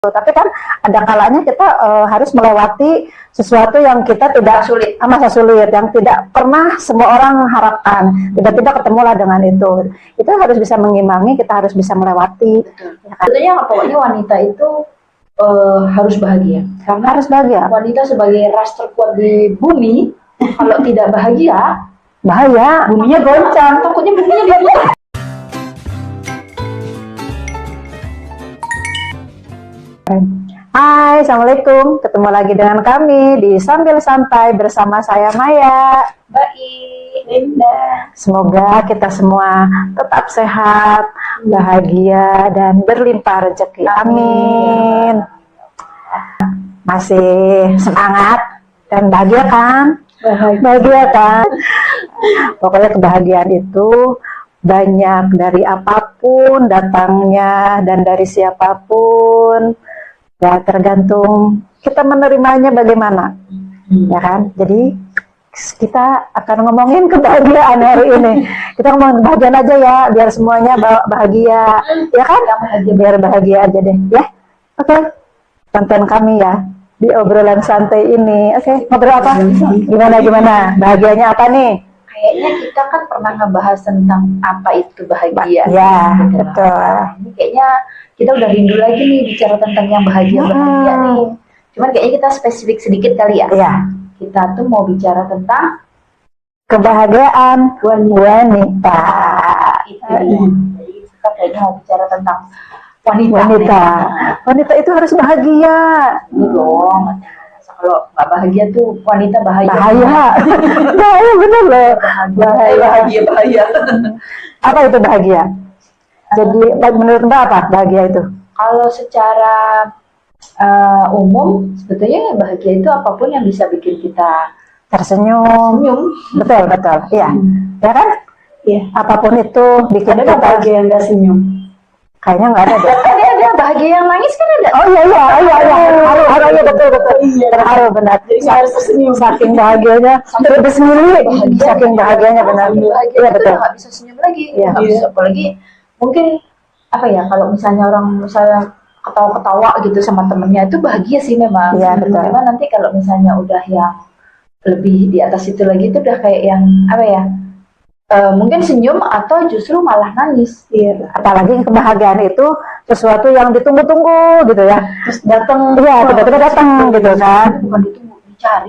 Tapi kan ada kalanya kita harus melewati sesuatu yang kita tidak sulit, masa sulit, yang tidak pernah semua orang harapkan. Tiba-tiba ketemulah dengan itu. Itu harus bisa mengimbangi, kita harus bisa melewati. Ya kan? Tentunya pokoknya wanita itu harus bahagia. Karena harus bahagia. Wanita sebagai ras terkuat di bumi, kalau tidak bahagia, bahaya. Buminya goncang. Takutnya buminya dibuka. Hai, assalamualaikum. Ketemu lagi dengan kami di Sambil Santai bersama saya Maya. Baik, Linda. Semoga kita semua tetap sehat, bahagia, dan berlimpah rezeki. Amin. Masih semangat dan bahagia kan? Bahagia kan? Pokoknya kebahagiaan itu banyak dari apapun datangnya dan dari siapapun. Ya tergantung kita menerimanya bagaimana, ya kan? Jadi kita akan ngomongin kebahagiaan hari ini. Kita ngomongin kebahagiaan aja ya, biar semuanya bahagia, ya kan? Biar bahagia aja deh, ya. Oke, tonton kami ya di obrolan santai ini. Oke, ngobrol apa? Gimana? Bahagianya apa nih? Kayaknya kita kan pernah ngebahas tentang apa itu bahagia. Ya, betul. Ini kayaknya kita udah rindu lagi nih bicara tentang yang bahagia-bahagia nih. Cuman kayaknya kita spesifik sedikit kali ya. Iya. Kita tuh mau bicara tentang kebahagiaan wanita. Jadi kita kayaknya mau bicara tentang wanita. Wanita itu harus bahagia. Dong. Kalau nggak bahagia tuh wanita bahaya. Bahaya bener loh. Bahaya. Apa itu bahagia? Jadi menurut Mbak apa bahagia itu? Kalau secara umum sebetulnya bahagia itu apapun yang bisa bikin kita tersenyum. Betul. Iya. Ya kan? Iya. Apapun itu bikin kita bahagia yang nggak senyum. Kayaknya nggak ada deh. Ada bahagia yang nangis kan ada. Oh iya. Haru betul. Terharu benar. Harus tersenyum. Saking bahagianya terus sendiri. Saking bahagianya benar. Iya betul. Nggak bisa senyum lagi. Iya. Apalagi mungkin apa ya, kalau misalnya orang ketawa-ketawa gitu sama temennya itu bahagia sih memang. Iya betul. Memang nanti kalau misalnya udah yang lebih di atas itu lagi itu udah kayak yang apa ya? Mungkin senyum atau justru malah nangis. Iya. Apalagi kebahagiaan itu sesuatu yang ditunggu-tunggu gitu ya. Terus datang. Iya, tiba-tiba datang gitu kan. Bukan ditunggu, dicari.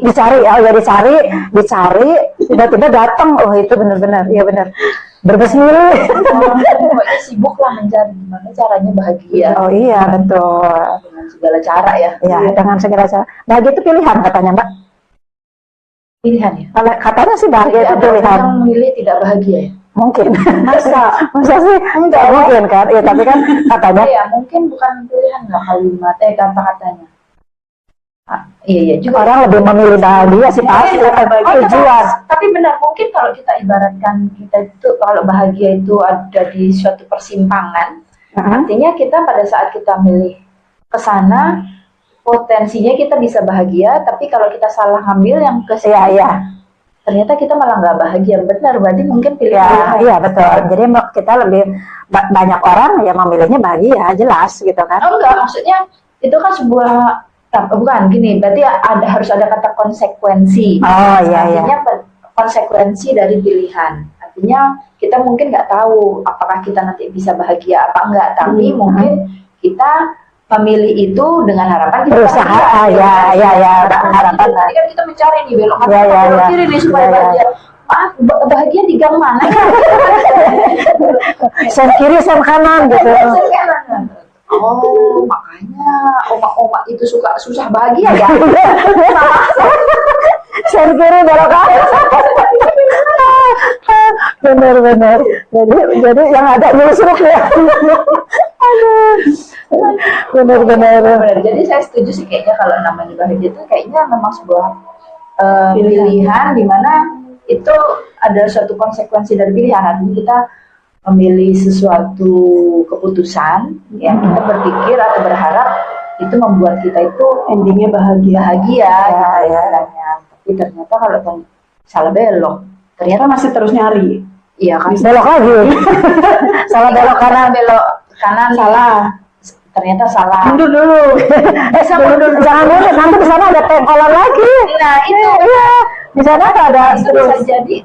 Dicari, tiba-tiba datang. Oh itu benar-benar, iya benar. Berbesmili. Pokoknya sibuk lah mencari gimana caranya bahagia. Oh iya betul. Dengan segala cara ya. Iya, dengan segala cara. Bahagia itu pilihan katanya Mbak. Pilihan ya. Katanya sih bahagia itu pilihan. Yang memilih tidak bahagia ya. Mungkin. Masa sih? Enggak mungkin kan? Iya tapi kan katanya. Ya mungkin bukan pilihan lah kalimat kata-katanya. Iya juga. Orang lebih memilih bahagia sih pasti. Tujuan. Tapi benar mungkin kalau kita ibaratkan kita itu kalau bahagia itu ada di suatu persimpangan, artinya kita pada saat kita milih ke sana potensinya kita bisa bahagia, tapi kalau kita salah ngambil yang ke ternyata kita malah nggak bahagia. Benar, berarti mungkin pilihan. Iya betul. Jadi kita lebih banyak orang yang memilihnya bahagia, jelas gitu kan? Oh enggak, maksudnya itu kan sebuah bukan gini, berarti harus ada kata konsekuensi. Oh iya. Artinya konsekuensi dari pilihan. Artinya kita mungkin nggak tahu apakah kita nanti bisa bahagia apa enggak, tapi mungkin kita memilih itu dengan harapan kita berusaha. Harapan. Jadi kan kita mencari nih belok kanan kiri nih supaya bahagia. Maaf, bahagia di gang mana ya? Sen kiri, sen kanan gitu. Oh, makanya oma-oma itu suka susah bahagia ya. Sen kiri belok kanan. Benar. Jadi yang ada nyusruk ya. Benar. Jadi saya setuju sih kayaknya kalau namanya bahagia itu kayaknya memang sebuah pilihan di mana itu ada suatu konsekuensi dari pilihan. Artinya kita memilih sesuatu keputusan yang kita berpikir atau berharap itu membuat kita itu endingnya bahagia ya. Tapi ternyata kalau salah belok ternyata masih terus nyari. Iya kan? Belok lagi. Salah belok kanan, belok kanan salah. ternyata salah. Mundur dulu. Jangan mundur, nanti di sana ada pengkolan lagi. Nah itu Iya, di sana tuh ada itu bisa jadi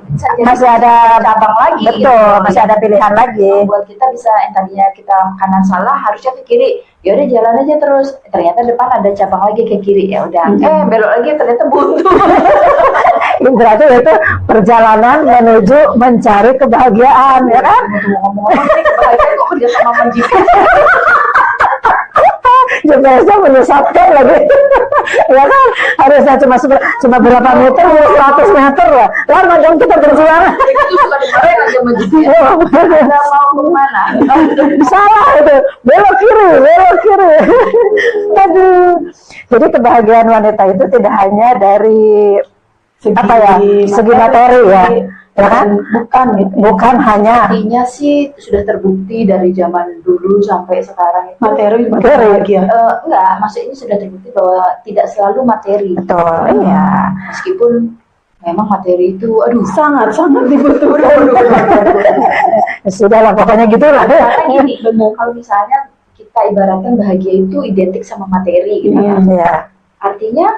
masih ada cabang lagi. betul, gitu. masih ada pilihan lagi. Buat kita bisa yang tadinya kita kanan salah harusnya ke kiri. Ya udah jalan aja terus. Ternyata depan ada cabang lagi ke kiri. Ya udah. Belok lagi ternyata buntu. Berarti itu perjalanan menuju mencari kebahagiaan, ya kan? Ngomong-ngomong nih kebahagiaan kok kerja sama majikan. GPS-nya menyesatkan lagi. Ya kan, harusnya cuma berapa meter, 100 meter lah. Lama dong kita berjuang. Itu bukan dimarahin aja majikan. Anda mau kemana? Salah itu, belok kiri. Aduh. Jadi kebahagiaan wanita itu tidak hanya dari segi materi ya kan? Bukan hanya Artinya sih sudah terbukti dari zaman dulu sampai sekarang itu materi. Enggak, maksudnya ini sudah terbukti bahwa tidak selalu materi. Betul, iya. Meskipun memang materi itu sangat dibutuhkan. Sudahlah, pokoknya gitulah. Karena gini, kalau misalnya kita ibaratkan bahagia itu identik sama materi gitu ya. Iya. Artinya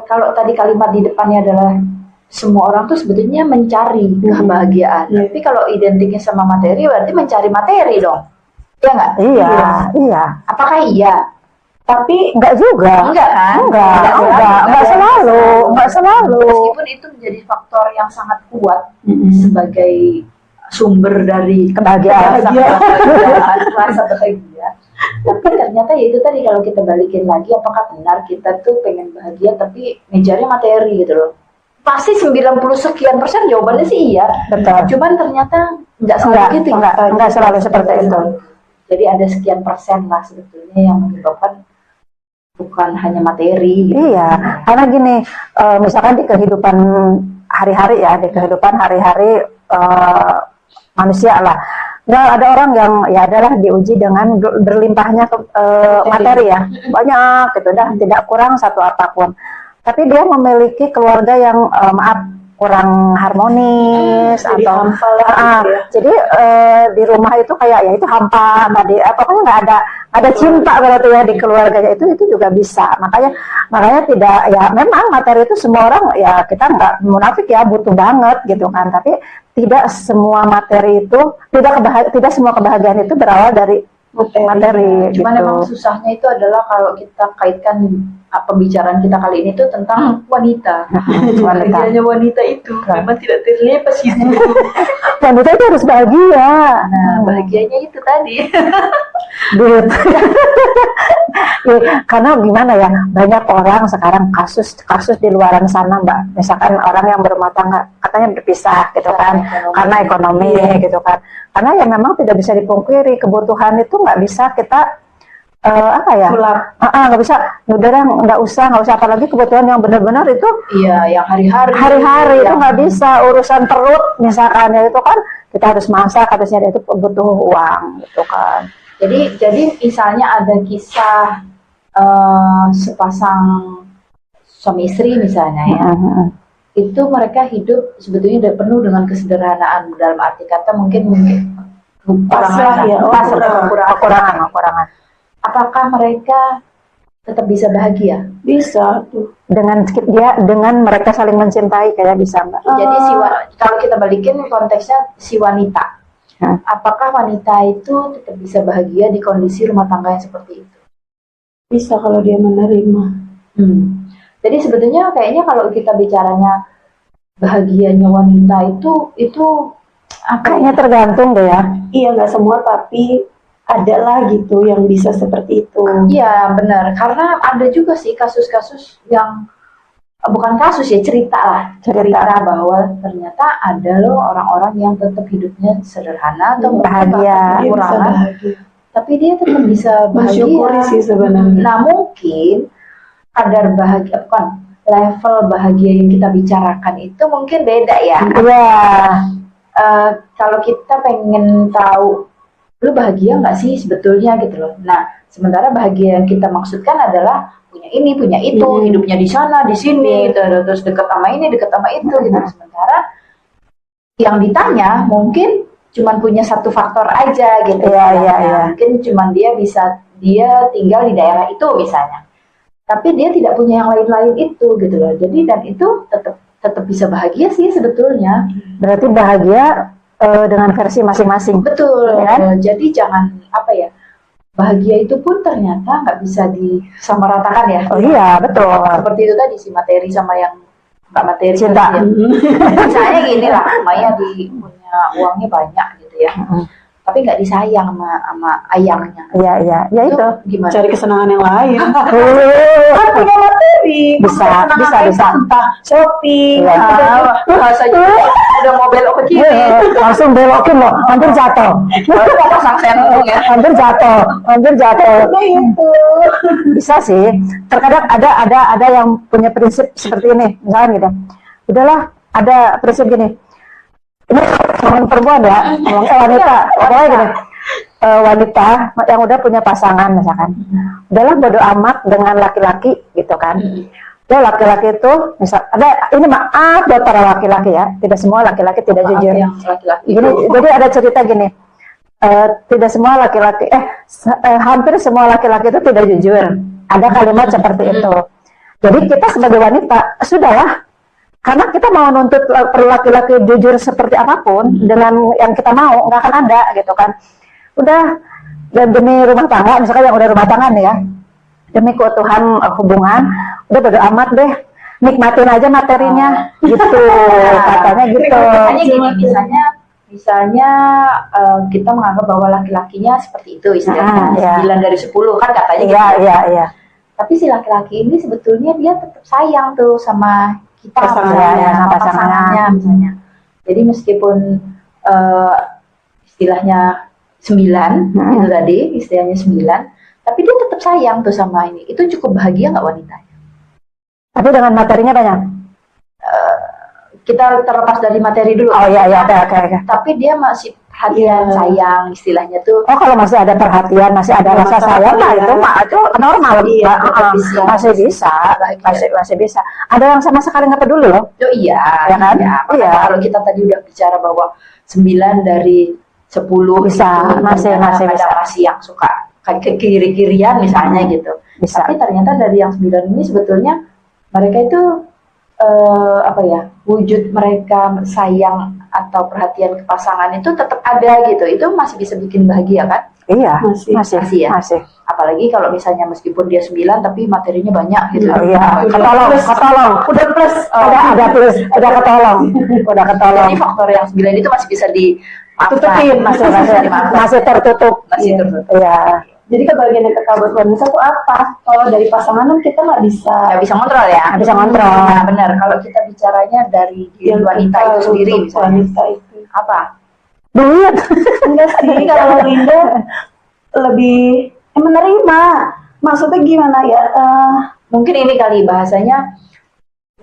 kalau tadi kalimat di depannya adalah semua orang tuh sebetulnya mencari kebahagiaan. Tapi kalau identiknya sama materi berarti mencari materi dong. Iya nggak? Iya. Apakah iya? Tapi enggak juga. Enggak kan? Enggak selalu. Meskipun itu menjadi faktor yang sangat kuat sebagai sumber dari kebahagiaan. Rasa bahagia. Tapi ternyata ya itu tadi kalau kita balikin lagi, apakah benar kita tuh pengen bahagia tapi ngejarnya materi gitu loh? Pasti 90 sekian persen jawabannya sih iya. Betul. Cuman ternyata nggak selalu gitu. Enggak selalu seperti itu. Jadi ada sekian persen lah sebetulnya yang menyebabkan bukan hanya materi. Gitu. Iya, karena gini, misalkan di kehidupan hari-hari manusia lah. Nah, ada orang yang ya adalah diuji dengan berlimpahnya materi ya, banyak gitu, dah tidak kurang satu apapun. Tapi dia memiliki keluarga yang kurang harmonis atau jadi di rumah itu kayak ya itu hampa tadi, pokoknya nggak ada cinta berarti ya di keluarganya itu juga bisa. Makanya tidak ya memang materi itu semua orang ya kita nggak munafik ya butuh banget gitu kan, tapi tidak semua materi itu tidak semua kebahagiaan itu berawal dari materi. Cuman gitu. memang susahnya itu adalah kalau kita kaitkan pembicaraan kita kali ini tuh tentang wanita. Bahagianya wanita itu memang tidak terlepas itu. Wanita itu harus bahagia. Nah, bahagianya itu tadi. Duit. Ya, karena gimana ya, banyak orang sekarang kasus di luaran sana Mbak, misalkan orang yang berumah tangga katanya berpisah gitu kan, karena ekonomi gitu kan, karena ya memang tidak bisa dipungkiri kebutuhan itu nggak bisa kita nggak bisa, nggak usah apalagi kebutuhan yang benar-benar itu yang hari-hari itu nggak bisa, urusan perut misalkan ya itu kan kita harus masak, harusnya itu butuh uang gitu kan. Jadi misalnya ada kisah sepasang suami istri misalnya ya, itu mereka hidup sebetulnya penuh dengan kesederhanaan, dalam arti kata mungkin kekurangan. Apakah mereka tetap bisa bahagia? Bisa tuh. Dengan mereka saling mencintai kayak bisa Mbak. Jadi kalau kita balikin konteksnya si wanita, apakah wanita itu tetap bisa bahagia di kondisi rumah tangga yang seperti itu? Bisa kalau dia menerima. Jadi sebetulnya kayaknya kalau kita bicaranya bahagianya wanita itu kayaknya tergantung deh ya. Iya, nggak semua, tapi ada lah gitu yang bisa seperti itu. Iya benar, karena ada juga sih kasus-kasus yang bukan kasus ya, cerita bahwa ternyata ada loh orang-orang yang tetap hidupnya sederhana atau bahagia, tapi dia tetap bisa bahagia. Mensyukuri sih sebenarnya. Nah mungkin kadar bahagia, level bahagia yang kita bicarakan itu mungkin beda ya. Iya. Kalau kita pengen tahu lu bahagia nggak sih sebetulnya gitu loh. Nah, sementara bahagia yang kita maksudkan adalah punya ini, punya itu, hidupnya di sana, di sini, gitu, terus dekat sama ini, dekat sama itu, gitu. Sementara yang ditanya mungkin cuman punya satu faktor aja gitu. Iya, iya, istilahnya. iya. Mungkin cuman dia tinggal di daerah itu misalnya. Tapi dia tidak punya yang lain-lain itu gitu loh. Jadi dan itu tetap tetap bisa bahagia sih sebetulnya. Berarti bahagia dengan versi masing-masing. Betul. Ya kan? Jadi jangan apa ya. Bahagia itu pun ternyata nggak bisa disamaratakan ya. Oh iya, betul. Seperti itu tadi si materi sama yang nggak materi. Cinta. Ya. Misalnya gini lah, Maya punya uangnya banyak gitu ya. Tapi nggak disayang sama ayangnya. Iya, iya. Ya itu. Gimana? Cari kesenangan yang lain. Kan Punya materi. Bisa, bisa. Entah shopping. Iya. Bahasanya udah mau belok ke kiri. Langsung belokin loh, hampir jatuh. Baru mau pasang sentrum ya. Hampir jatuh. Itu. Bisa sih. Terkadang ada yang punya prinsip seperti ini. Misalnya gitu. Udahlah, ada prinsip gini. Ini ngomong perempuan ya, ngomong wanita. Pokoknya gini. Wanita yang udah punya pasangan misalkan. Udahlah bodo amat dengan laki-laki gitu kan. Ya laki-laki itu misal ada ini maaf buat para laki-laki ya. Tidak semua laki-laki tidak Maaf jujur. yang laki-laki. Gini, jadi ada cerita gini, tidak semua laki-laki, hampir semua laki-laki itu tidak jujur. Ada kalimat seperti itu. Jadi kita sebagai wanita, sudahlah, karena kita mau nuntut per laki-laki jujur seperti apapun, dengan yang kita mau, nggak akan ada gitu kan. Udah, dan demi rumah tangga, misalkan yang udah rumah tangga nih ya, demi keutuhan hubungan, udah bodo amat deh, nikmatin aja materinya, gitu, katanya gitu. Misalnya gini, misalnya kita menganggap bahwa laki-lakinya seperti itu istilahnya, iya. 9 dari 10 kan katanya gitu. Iya. Tapi si laki-laki ini sebetulnya dia tetap sayang tuh sama kita, Pasangannya, sama sama pasangannya misalnya. Jadi meskipun istilahnya 9, itu tadi istilahnya 9, tapi dia tetap sayang tuh sama ini. Itu cukup bahagia nggak wanitanya? Tapi dengan materinya banyak. Kita terlepas dari materi dulu. Oh iya, oke. Tapi dia masih perhatian, sayang istilahnya tuh. Oh kalau masih ada perhatian, masih ada rasa sayang, nah itu normal, Iya, masih bisa. Ada yang sama sekali nggak peduli loh. Oh iya, Ya kan? Iya. Kalau kita tadi udah bicara bahwa 9 dari 10 Bisa, itu masih kadang bisa. masih yang suka ke kiri-kirian misalnya gitu. Bisa. Tapi ternyata dari yang 9 ini sebetulnya mereka itu wujud mereka sayang atau perhatian ke pasangan itu tetap ada gitu. Itu masih bisa bikin bahagia kan? Iya, Masih ya? masih. Apalagi kalau misalnya meskipun dia 9 tapi materinya banyak gitu. Iya, ketolong. Udah plus. Ada plus, udah ketolong. Jadi faktor yang 9 itu masih bisa Tutupin, masih tertutup. Masih tertutup. Iya. Jadi kebahagiaan yang kekal buat wanita itu apa? Kalau dari pasangan kan kita nggak bisa. Nggak bisa kontrol ya? Nggak bisa kontrol. Nah, benar. Kalau kita bicaranya dari diri wanita itu sendiri untuk misalnya. wanita itu. Apa? Duit. Enggak sih, kalau Linda lebih menerima. Maksudnya gimana ya? Mungkin ini kali bahasanya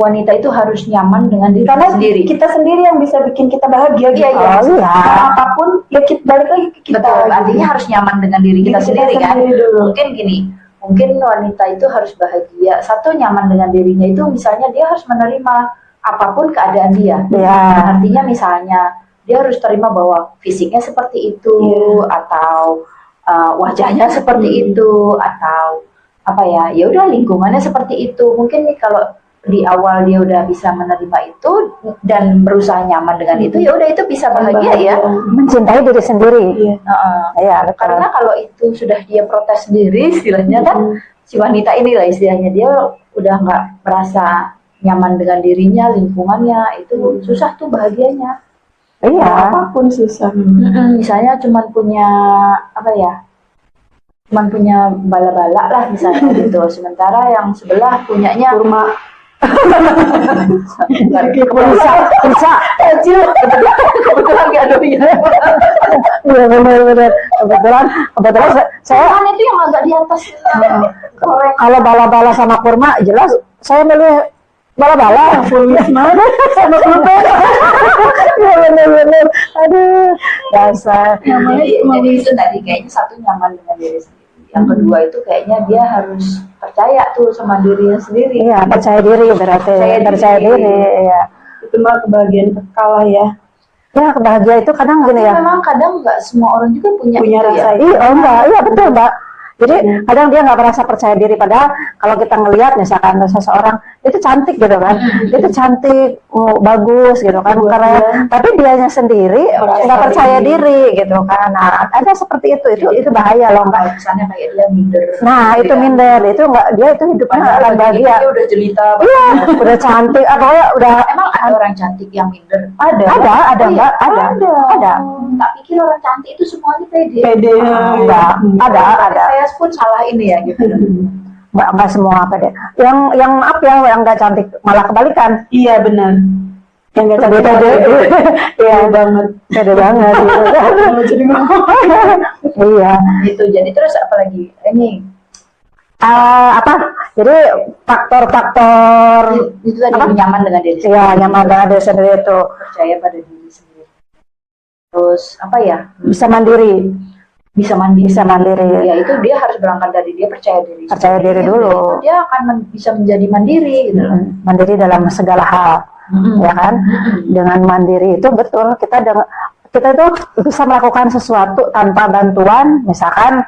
wanita itu harus nyaman dengan diri Karena sendiri. kita sendiri yang bisa bikin kita bahagia gitu. Iya. Oh iya. Nah, apapun ya kita balik lagi ke kita. Betul. gitu. Artinya harus nyaman dengan diri kita Diri sendiri kan. dulu. Mungkin gini. Mungkin wanita itu harus bahagia. Satu, nyaman dengan dirinya itu misalnya dia harus menerima apapun keadaan dia. Iya. Artinya misalnya dia harus terima bahwa fisiknya seperti itu, atau wajahnya seperti itu, atau apa ya udah lingkungannya seperti itu. Mungkin nih kalau di awal dia udah bisa menerima itu dan berusaha nyaman dengan itu, ya udah itu bisa bahagia ya. Mencintai diri sendiri. Iya. Iya, betul. Karena kalau itu sudah dia protes sendiri, istilahnya kan si wanita inilah istilahnya dia udah nggak merasa nyaman dengan dirinya, lingkungannya, itu susah tuh bahagianya. Iya. Apapun susah. Misalnya cuman punya cuman punya bala-bala lah misalnya gitu, sementara yang sebelah punyanya Kurma. Bisa. kebetulan nggak doyan. Iya benar. Kebetulan saya Kan itu yang agak di atas. Korek. kalau bala-bala sama kurma jelas saya milih bala-bala. Mana sama kurma. Ya benar. Aduh, dasar. Jadi itu tadi kayaknya satu nyaman dengan diri sendiri. Yang kedua itu kayaknya dia harus percaya tuh sama dirinya sendiri. Iya, percaya diri berarti. Percaya diri, iya. Itu mah kebahagiaan kekal lah ya. Ya bahagia itu kadang Tapi gini ya. memang kadang nggak semua orang juga punya Punya itu rasa ya. itu. Iya, oh enggak, iya betul Mbak. Jadi kadang dia nggak merasa percaya diri, padahal kalau kita ngelihat misalkan seseorang itu cantik gitu kan, itu cantik, bagus gitu kan, karena tapi dianya sendiri Merasa nggak percaya diri. diri gitu kan. Nah, ada seperti itu bahaya loh Mbak. Kesannya kayak dia minder. Nah itu minder, itu nggak, dia itu hidupnya Padahal akan bagi bahagia. dia udah jelita. Iya, udah cantik, apa ya, udah Emang ada orang cantik yang minder? Ada. ada Oh, iya, Mbak, ada. Tak pikir orang cantik itu semuanya pede. Pede. Enggak, ada. Saya pun salah ini ya gitu. Nggak semua apa deh. Yang maaf ya, yang nggak cantik malah kebalikan. Iya benar. Yang nggak cantik Pede. Iya banget. pede banget gitu. Jadi Iya. Gitu. Jadi terus apa lagi? Ini Apa? Jadi faktor-faktor itu tadi Apa? nyaman dengan diri sendiri. ya nyaman dengan diri sendiri itu Percaya pada diri sendiri. Terus apa ya? bisa mandiri, Bisa mandiri. bisa mandiri. Ya itu dia harus berangkat dari dia percaya diri. Percaya diri sendiri. dulu. Itu dia akan bisa menjadi mandiri gitu loh. Mandiri dalam segala hal, ya kan? Dengan mandiri itu betul kita itu bisa melakukan sesuatu tanpa bantuan, misalkan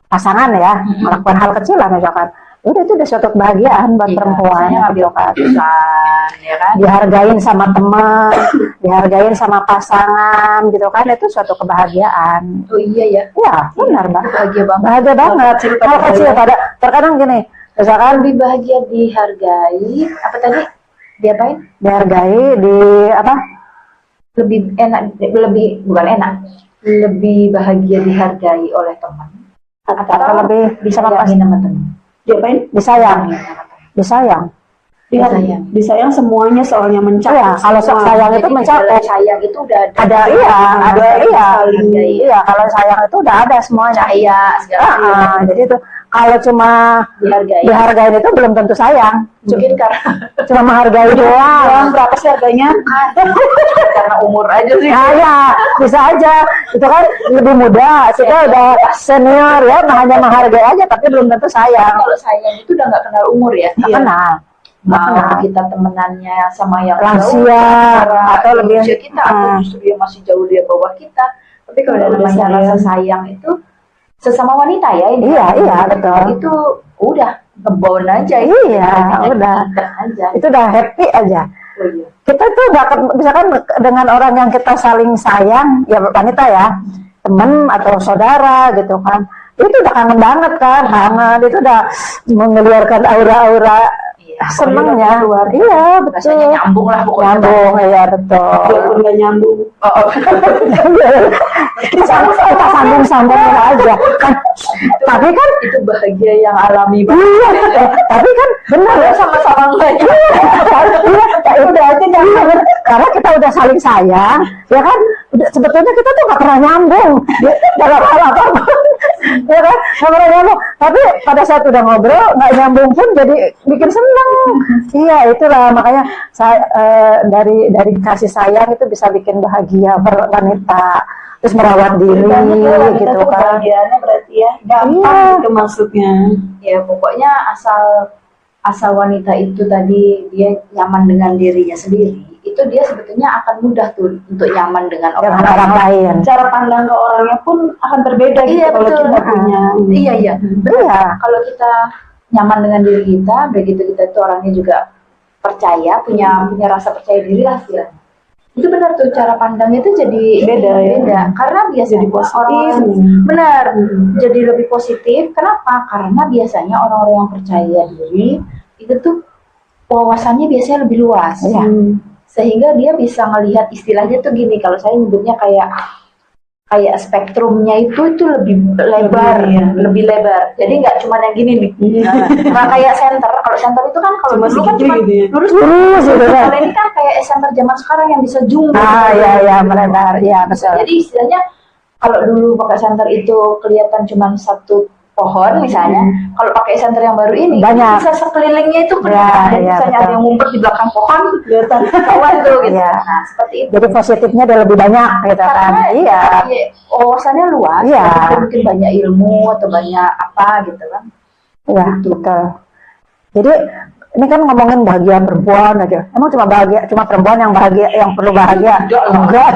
pasangan ya, melakukan hal kecil lah misalkan. Udah itu udah suatu kebahagiaan buat Iya, perempuan misalnya ngambil gitu kan. keputusan, ya kan? Dihargain sama teman, dihargain sama pasangan gitu kan, itu suatu kebahagiaan. Oh iya ya. Ya benar Mbak, Bahagia banget. bahagia banget. Hal kecil pada terkadang gini, misalkan Lebih bahagia dihargai. Apa tadi? Diapain? dihargai di apa? Lebih enak, lebih bukan enak. Lebih bahagia dihargai oleh teman. Atau lebih bisa disayangin sama teman. diapain? disayang, Disayangin sama teman. disayang. Disayang. Disayang semuanya soalnya mencapai. Iya, kalau semua. sayang itu Jadi mencapai. dalam sayang itu udah Ada iya, ada iya. saling Iya, kalau sayang itu udah ada semuanya. cahaya segala macam Jadi itu kalau cuma dihargai. dihargain itu belum tentu sayang. Mungkin karena Cuma menghargai doang. Berapa sih harganya? karena umur aja sih. Nah, ya, bisa aja. Itu kan lebih muda. Kita udah senior ya, hanya menghargai aja tapi belum tentu sayang. Kalau sayang itu udah nggak kenal umur ya. Nggak kenal. Mau Nah. kita temenannya sama yang Lansia, jauh, atau lebih- usia kita atau justru yang masih jauh di bawah kita. Tapi kalau Udah namanya sayang. rasa sayang itu sesama wanita ya ini. Iya, betul. Itu udah ngebond aja. Iya, Hanya udah. kita aja. Itu udah happy aja. Oh, iya. Kita tuh nggak misalkan dengan orang yang kita saling sayang, ya wanita ya, teman atau saudara gitu kan, itu udah kangen banget kan, kangen itu udah mengeluarkan aura-aura Iya. senengnya. Iya betul. Rasanya nyambung lah pokoknya. Nyambung, ya betul. Walaupun nggak nyambung. Oh, kita sambung-sambungin aja kan. Tapi kan itu bahagia yang alami banget. iya, tapi kan benar ya Sama-sama nggak iya, ya udah aja jangan, karena kita udah saling sayang, ya kan. Sebetulnya kita tuh nggak pernah nyambung dalam hal apapun, ya kan, nggak pernah nyambung. Tapi pada saat udah ngobrol nggak nyambung pun jadi bikin seneng. Iya itulah makanya saya dari kasih sayang itu bisa bikin bahagia wanita, terus merawat diri gitu kan. Kebahagiaannya berarti ya gampang Iya. gitu maksudnya. Ya pokoknya asal wanita itu tadi dia nyaman dengan dirinya sendiri, itu dia sebetulnya akan mudah tuh untuk nyaman dengan Dengan orang orang lain. lain. Cara pandang ke orangnya pun akan berbeda gitu Iya, kalau betul. kita punya. Iya iya. Iya. Kalau kita nyaman dengan diri kita, begitu kita tuh orangnya juga percaya, punya rasa percaya diri lah istilahnya. Itu benar tuh cara pandangnya itu jadi Beda, ya. beda. Karena biasanya Jadi positif. orang benar jadi lebih positif. Kenapa? Karena biasanya orang-orang yang percaya diri itu tuh wawasannya biasanya lebih luas. Iya. Sehingga dia bisa ngelihat istilahnya tuh gini, kalau saya nyebutnya kayak spektrumnya itu lebih lebar, Iya. lebih lebar. Jadi nggak cuma yang gini nih. Nah, kayak center. Kalau center itu kan kalau Cuma dulu kan segitu cuma gitu ya. lurus. Lurus gitu kan. Kalau ini kan kayak center zaman sekarang yang bisa zoom. Iya melebar, iya betul. Jadi istilahnya kalau dulu pakai center itu kelihatan cuma satu pohon misalnya, kalau pakai center yang baru ini Banyak. bisa sekelilingnya itu kelihatan. Iya, Misalnya betul. ada yang ngumpet di belakang pohon, Kelihatan. kawan tuh gitu. Iya. Nah, seperti itu. Jadi positifnya udah lebih banyak gitu kan. Karena Iya. wawasannya luas, Iya. jadi mungkin banyak ilmu atau banyak apa gitu kan. Iya, Gitu. betul. Jadi Ini kan ngomongin bahagia perempuan aja. Emang cuma bahagia, cuma perempuan yang bahagia, yang perlu bahagia? Enggak.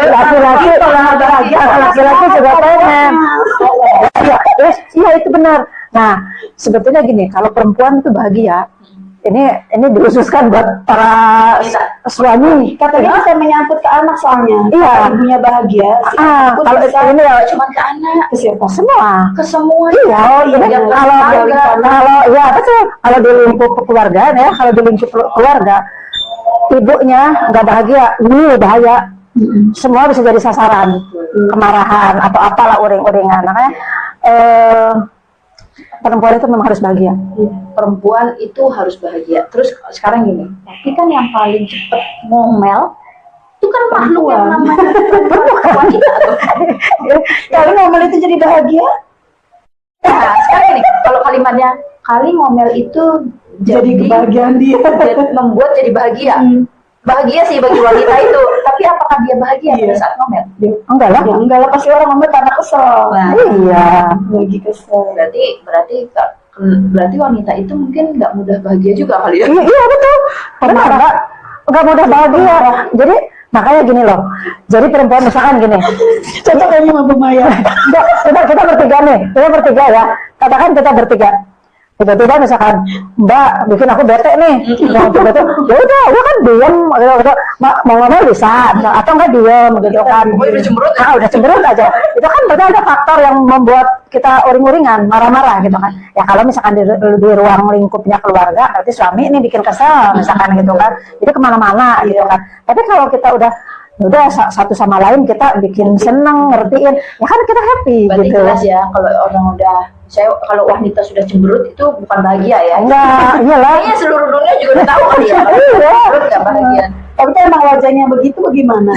Laki-laki laki-laki juga pengen. Iya itu benar. Nah, sebetulnya gini, kalau perempuan itu bahagia, ini dikhususkan buat para suami. Katanya bisa menyangkut ke anak soalnya. Iya. Kalau ibunya bahagia, si anak pun Kalau bisa ini ya Cuma ke anak, ke siapa? semua. ke semua. Iya, ini iya. kalau ya betul. Kalau di lingkup keluarga ya, kalau di lingkup keluarga, ibunya nggak bahagia, ini bahaya. Semua bisa jadi sasaran kemarahan atau apalah uring-uringan. Makanya perempuan itu memang harus bahagia. Perempuan itu harus bahagia. Terus sekarang gini, tapi kan yang paling cepet ngomel itu kan makhluk yang namanya wanita tuh. Kalau ngomel itu jadi bahagia, Nah, sekarang gini, kalau kalimatnya kali ngomel itu jadi kebahagiaan dia. membuat jadi bahagia. Bahagia sih bagi wanita itu, tapi apakah dia bahagia pada saat ngomel? Enggak lah. Ya enggak lah, pasti orang ngomel karena kesel. Nah, Iya. Lagi kesel. berarti wanita itu mungkin nggak mudah bahagia juga kali ya. Iya betul. Benar, nggak mudah bahagia. Jadi makanya gini loh. Jadi perempuan misalkan gini. Cocok kayaknya sama Bu Maya. Kita bertiga nih. Kita bertiga ya. Katakan kita bertiga. Tiba-tiba misalkan Mbak bikin aku bete nih, mau bete, ya udah kan diam, gitu. Mau ngomong bisa, atau enggak diam, gitu kan. Udah cemberut. Udah cemberut aja. Itu kan berarti ada faktor yang membuat kita uring-uringan, marah-marah gitu kan. Ya kalau misalkan di ruang lingkupnya keluarga, berarti suami ini bikin kesel, misalkan gitu kan. Jadi kemana-mana gitu kan. Tapi kalau kita udah satu sama lain kita bikin seneng, ngertiin, ya kan kita happy. Berarti gitu. jelas ya kalau orang kalau wanita sudah cemberut itu bukan bahagia ya. Enggak, iyalah. Kayaknya seluruh dunia juga udah tahu kali ya. Kalau cemberut nggak bahagia. Tapi kan emang wajahnya begitu bagaimana?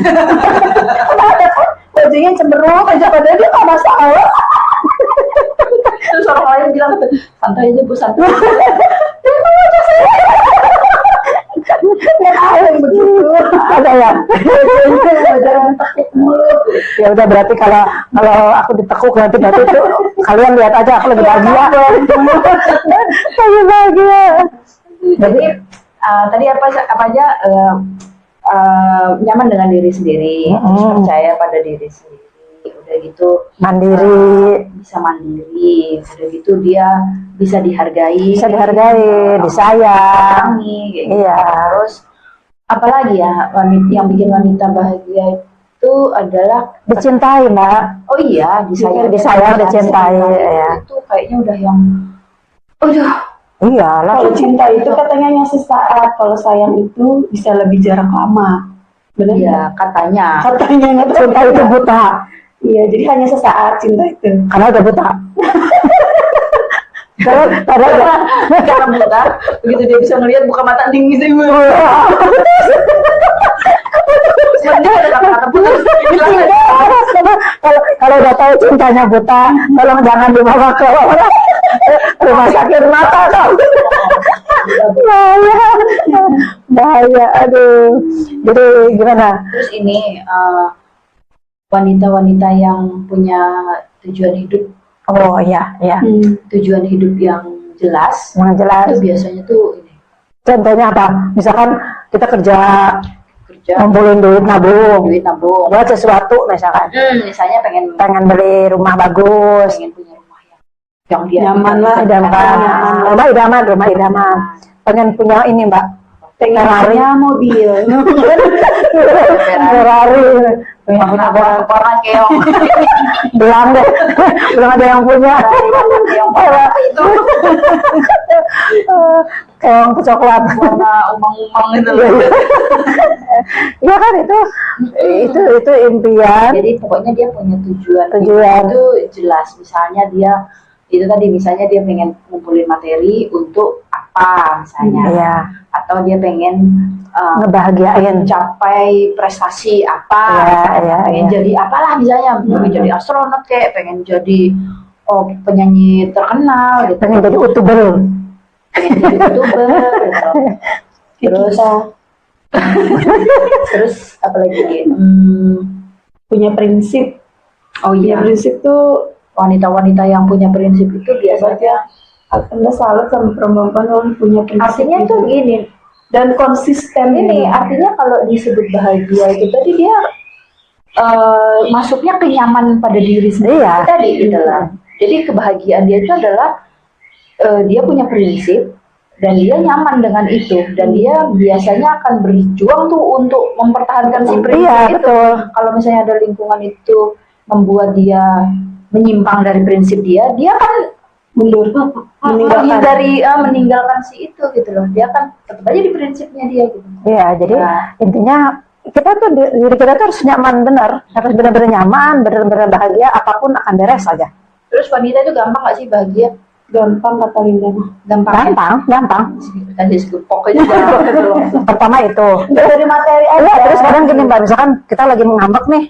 Ada kan wajahnya cemberut aja padahal dia nggak masalah. Terus orang lain bilang santai aja Bu, santai. Nggak ada yang begitu. Ada ya. Wajahnya takut mulu. Ya udah berarti kalau aku ditekuk nanti itu kalian lihat aja aku lebih bahagia. Lebih bahagia. Jadi tadi apa aja nyaman dengan diri sendiri, terus percaya pada diri sendiri, udah gitu Mandiri, bisa mandiri, udah gitu dia bisa dihargai, disayang. kayak gitu. Iya. Terus apalagi ya yang bikin wanita bahagia itu adalah Dicintai, Mbak. oh iya disayang, dicintai, ya. Itu kayaknya udah yang udah Iyalah. Kalau cinta itu katanya hanya sesaat, kalau sayang itu bisa lebih jarak lama. Benar ya ya? katanya Katanya nggak tahu. Cinta itu buta. Iya, jadi hanya sesaat cinta itu. Karena udah buta. karena buta begitu dia bisa ngelihat buka mata dingin gitu. Sebenarnya ada kata-kata putus bilang kalau udah tahu cintanya buta, tolong jangan dibawa ke rumah sakit mata dong. Bahaya, aduh. Jadi gimana? terus ini wanita-wanita yang punya tujuan hidup Oh iya, iya. tujuan hidup yang jelas Yang jelas. itu biasanya tuh ini Contohnya apa? Misalkan kita kerja kerja ngumpulin duit nabung duit nabung. buat sesuatu misalkan. Misalnya pengen Beli rumah bagus. punya rumah yang dia Nyaman lah. Rumah idaman. Pengen punya ini, Mbak. Ferrari. Pengennya mobil. Ferrari. orang keong Belum deh. Belum ada yang punya. keong itu Keong coklat. warna umang-umang itu. Iya kan itu impian. Jadi pokoknya dia punya tujuan Tujuan. itu jelas. Misalnya dia pengen ngumpulin materi untuk apa misalnya, Iya. atau dia pengen Ngebahagiain. mencapai prestasi apa, Iya, pengen iya. jadi apalah misalnya, pengen jadi astronot kayak, pengen jadi penyanyi terkenal gitu, Pengen jadi youtuber. pengen jadi youtuber gitu. Terus terus apa lagi? Punya prinsip. Oh Punya iya, prinsip tuh wanita-wanita yang punya prinsip itu biasanya Anda salut sama perempuan yang punya prinsip Artinya hidup. tuh gini, Dan konsisten ini artinya kalau disebut bahagia itu tadi dia masuknya ke nyaman pada diri sendiri Iya. tadi gitu lah. Jadi kebahagiaan dia itu adalah dia punya prinsip dan dia nyaman dengan itu dan dia biasanya akan berjuang tuh untuk mempertahankan si prinsip Iya, itu. betul. Kalau misalnya ada lingkungan itu membuat dia menyimpang dari prinsip dia kan mundur, meninggalkan si itu gitu loh. Dia kan tetap aja di prinsipnya dia gitu. Iya, jadi Nah. intinya kita tuh diri kita tuh harus nyaman bener, harus benar-benar nyaman, benar-benar bahagia, apapun akan beres aja. Terus wanita itu gampang gak sih bahagia? gampang kata Linda. Gampang. Gampang. Tadi pokoknya gampang. Pertama itu. Dari materi aja. Iya, terus kadang gini Mbak, misalkan kita lagi ngambek nih,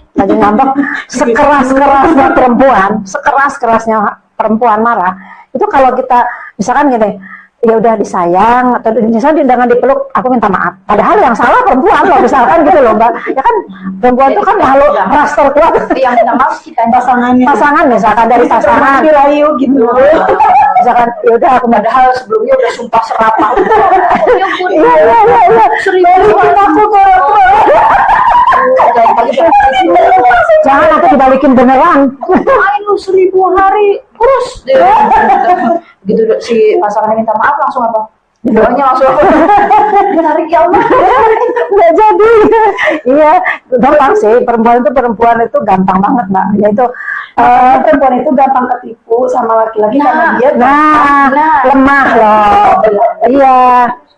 sekeras-kerasnya perempuan marah, itu kalau kita misalkan gini, ya udah disayang atau misalnya jangan dipeluk, aku minta maaf. Padahal yang salah perempuan loh, misalkan gitu loh Mbak. Ya kan perempuan itu kan makhluk ras terkuat. Yang minta maaf kita Pasangan misalkan dari pasangan. Dirayu gitu. Misalkan ya udah aku padahal sebelumnya udah sumpah serapah. Iya. Balikin aku jangan nanti dibalikin beneran. Main lu 1000 hari terus gitu si pasangannya minta maaf langsung apa? Doanya langsung ditarik ya Allah. Nggak jadi. Iya, gampang sih. Perempuan itu gampang banget Mbak. Yaitu Perempuan itu gampang ketipu sama laki-laki karena dia lemah loh. Iya,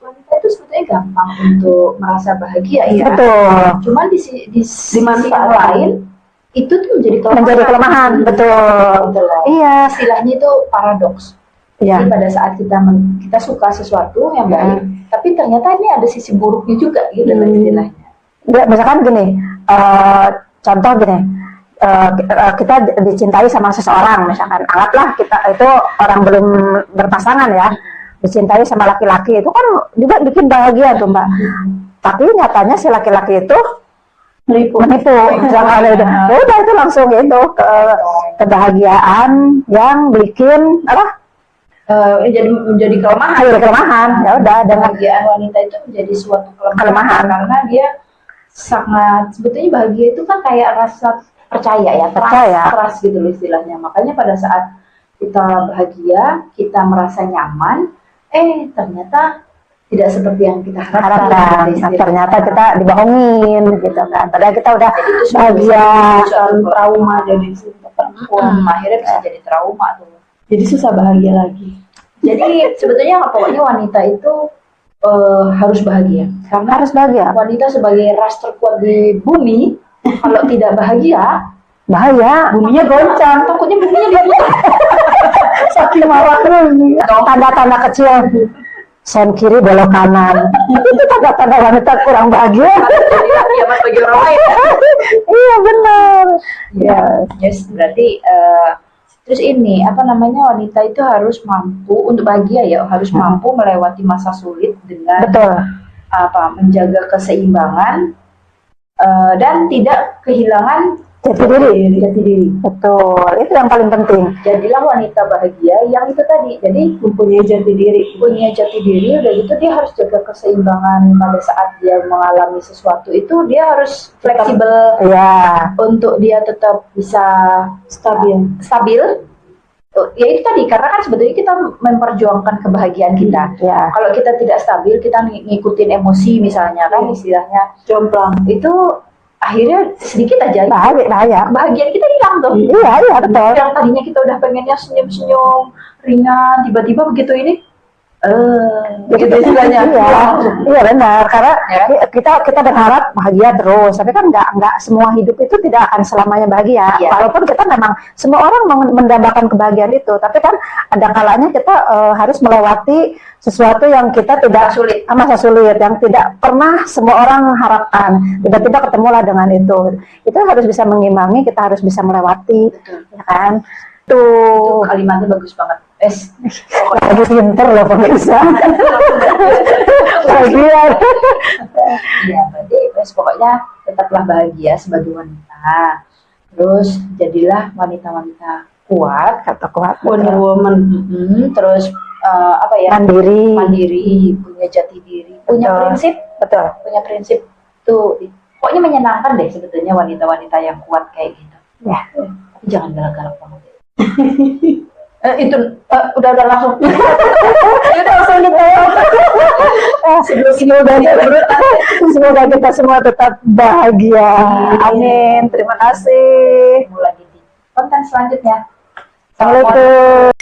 Wanita itu sebetulnya gampang untuk merasa bahagia ya. betul. Cuman di sisi yang lain itu tuh Menjadi kelemahan, betul. Gitu loh. Iya. Istilahnya itu paradoks. Iya. Jadi pada saat kita suka sesuatu yang baik, tapi ternyata ini ada sisi buruknya juga gitu loh istilahnya. Ya, misalkan gini, contoh gini, kita dicintai sama seseorang, misalkan anggaplah kita itu orang belum berpasangan ya, dicintai sama laki-laki itu kan juga bikin bahagia tuh Mbak. Tapi nyatanya si laki-laki itu menipu, jangan itu. Ya udah itu langsung itu kebahagiaan yang bikin apa? Menjadi kelemahan. Ya udah, dan Kebahagiaan wanita itu menjadi suatu Kelemahan. karena dia sangat sebetulnya bahagia itu kan kayak rasa percaya ya, trust gitu loh istilahnya. Makanya pada saat kita bahagia, kita merasa nyaman, ternyata tidak seperti yang kita harapkan. ternyata kita dibohongin gitu kan. Padahal kita udah Jadi itu bahagia. trauma jadi perempuan. Akhirnya bisa jadi trauma tuh. Jadi susah bahagia lagi. Jadi sebetulnya pokoknya wanita itu harus bahagia. Karena Harus bahagia. wanita sebagai ras terkuat di bumi, kalau tidak bahagia, Bahaya. Buminya goncang. takutnya buminya dibuat. Saking marah tanda-tanda kecil. Sen kiri belok kanan. Itu tanda-tanda wanita kurang bahagia. Jadi kiamat bagi orang lain. Iya benar. Ya. Yes, berarti terus ini apa namanya wanita itu harus mampu untuk bahagia ya, harus mampu melewati masa sulit dengan Betul. menjaga keseimbangan dan tidak kehilangan Jati diri. jati diri. Betul. Itu yang paling penting. Jadilah wanita bahagia yang itu tadi. Jadi Mempunyai jati diri. punya jati diri, udah gitu dia harus jaga keseimbangan pada saat dia mengalami sesuatu itu dia harus fleksibel Iya. untuk dia tetap bisa stabil. Ya itu tadi karena kan sebetulnya kita memperjuangkan kebahagiaan kita. Ya. Kalau kita tidak stabil, kita ngikutin emosi misalnya kan istilahnya Jomplang. itu akhirnya sedikit aja Bahaya. kebahagiaan kita hilang tuh. Iya betul. Yang tadinya kita udah pengennya senyum-senyum ringan, tiba-tiba begitu ini gitu istilahnya. Iya benar. Karena Ya. kita berharap bahagia terus, tapi kan nggak semua hidup itu tidak akan selamanya bahagia. Iya. Walaupun kita memang semua orang mendambakan kebahagiaan itu, tapi kan ada kalanya kita harus melewati sesuatu yang kita tidak masa sulit, yang tidak pernah semua orang harapkan. Tiba-tiba ketemulah dengan itu. Itu harus bisa mengimbangi, kita harus bisa melewati, ya kan? Itu Tuh. kalimatnya bagus banget. Lagi pinter loh pemirsa. Bahagia. Iya, berarti pokoknya tetaplah bahagia sebagai wanita. Terus jadilah wanita-wanita kuat, Kata kuat. Wonder Woman. terus apa ya, mandiri, punya jati diri, punya prinsip, punya prinsip tuh. Pokoknya menyenangkan deh sebetulnya wanita-wanita yang kuat kayak gitu. Ya. Tapi jangan galak-galak banget. Itu udah langsung. Udah langsung Semoga kita semua tetap bahagia. Amin. Terima kasih. Ketemu lagi di konten selanjutnya. Assalamualaikum.